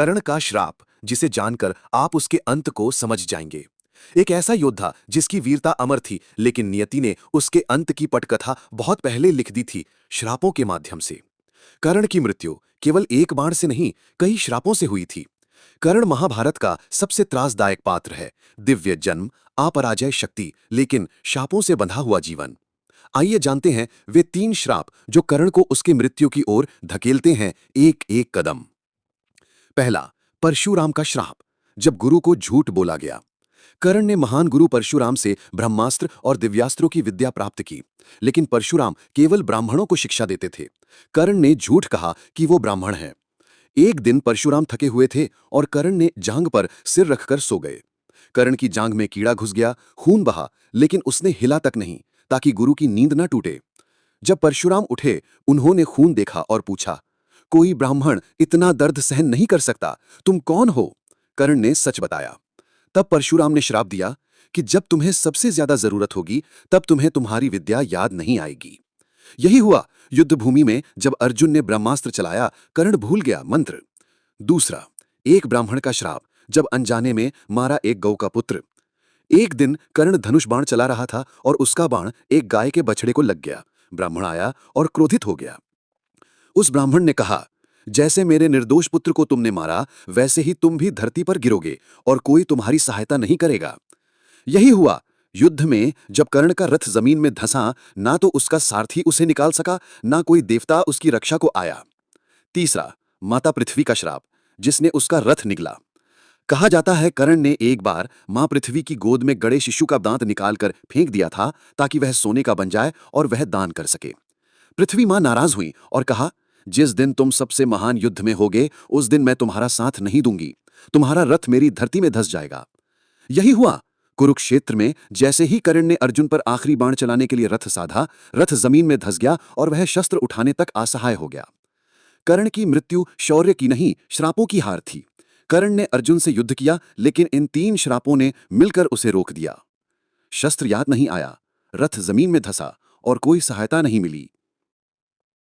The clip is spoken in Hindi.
कर्ण का श्राप, जिसे जानकर आप उसके अंत को समझ जाएंगे। एक ऐसा योद्धा जिसकी वीरता अमर थी, लेकिन नियति ने उसके अंत की पटकथा बहुत पहले लिख दी थी, श्रापों के माध्यम से। कर्ण की मृत्यु केवल एक बाण से नहीं, कई श्रापों से हुई थी। कर्ण महाभारत का सबसे त्रासदायक पात्र है। दिव्य जन्म, अपराजय शक्ति, लेकिन शापों से बंधा हुआ जीवन। आइए जानते हैं वे 3 श्राप जो कर्ण को उसकी मृत्यु की ओर धकेलते हैं, एक एक कदम। पहला, परशुराम का श्राप, जब गुरु को झूठ बोला गया। कर्ण ने महान गुरु परशुराम से ब्रह्मास्त्र और दिव्यास्त्रों की विद्या प्राप्त की, लेकिन परशुराम केवल ब्राह्मणों को शिक्षा देते थे। कर्ण ने झूठ कहा कि वो ब्राह्मण हैं। एक दिन परशुराम थके हुए थे और कर्ण ने जांग पर सिर रखकर सो गए। कर्ण की जांग में कीड़ा घुस गया, खून बहा, लेकिन उसने हिला तक नहीं, ताकि गुरु की नींद न टूटे। जब परशुराम उठे, उन्होंने खून देखा और पूछा, कोई ब्राह्मण इतना दर्द सहन नहीं कर सकता, तुम कौन हो? कर्ण ने सच बताया। तब परशुराम ने श्राप दिया कि जब तुम्हें सबसे ज्यादा जरूरत होगी, तब तुम्हें तुम्हारी विद्या याद नहीं आएगी। यही हुआ युद्ध भूमि में। जब अर्जुन ने ब्रह्मास्त्र चलाया, कर्ण भूल गया मंत्र। दूसरा, एक ब्राह्मण का श्राप, जब अनजाने में मारा एक गौ का पुत्र। एक दिन कर्ण धनुष बाण चला रहा था और उसका बाण एक गाय के बछड़े को लग गया। ब्राह्मण आया और क्रोधित हो गया। उस ब्राह्मण ने कहा, जैसे मेरे निर्दोष पुत्र को तुमने मारा, वैसे ही तुम भी धरती पर गिरोगे और कोई तुम्हारी सहायता नहीं करेगा। यही हुआ युद्ध में। जब कर्ण का रथ जमीन में धंसा, ना तो उसका सारथी उसे निकाल सका, ना कोई देवता उसकी रक्षा को आया। तीसरा, माता पृथ्वी का श्राप, जिसने उसका रथ निगला। कहा जाता है कर्ण ने एक बार मां पृथ्वी की गोद में गड़े शिशु का दांत निकालकर फेंक दिया था, ताकि वह सोने का बन जाए और वह दान कर सके। पृथ्वी मां नाराज हुई और कहा, जिस दिन तुम सबसे महान युद्ध में होगे, उस दिन मैं तुम्हारा साथ नहीं दूंगी। तुम्हारा रथ मेरी धरती में धंस जाएगा। यही हुआ कुरुक्षेत्र में। जैसे ही कर्ण ने अर्जुन पर आखिरी बाण चलाने के लिए रथ साधा, रथ जमीन में धंस गया और वह शस्त्र उठाने तक असहाय हो गया। कर्ण की मृत्यु शौर्य की नहीं, श्रापों की हार थी। कर्ण ने अर्जुन से युद्ध किया, लेकिन इन 3 श्रापों ने मिलकर उसे रोक दिया। शस्त्र याद नहीं आया, रथ जमीन में धंसा और कोई सहायता नहीं मिली।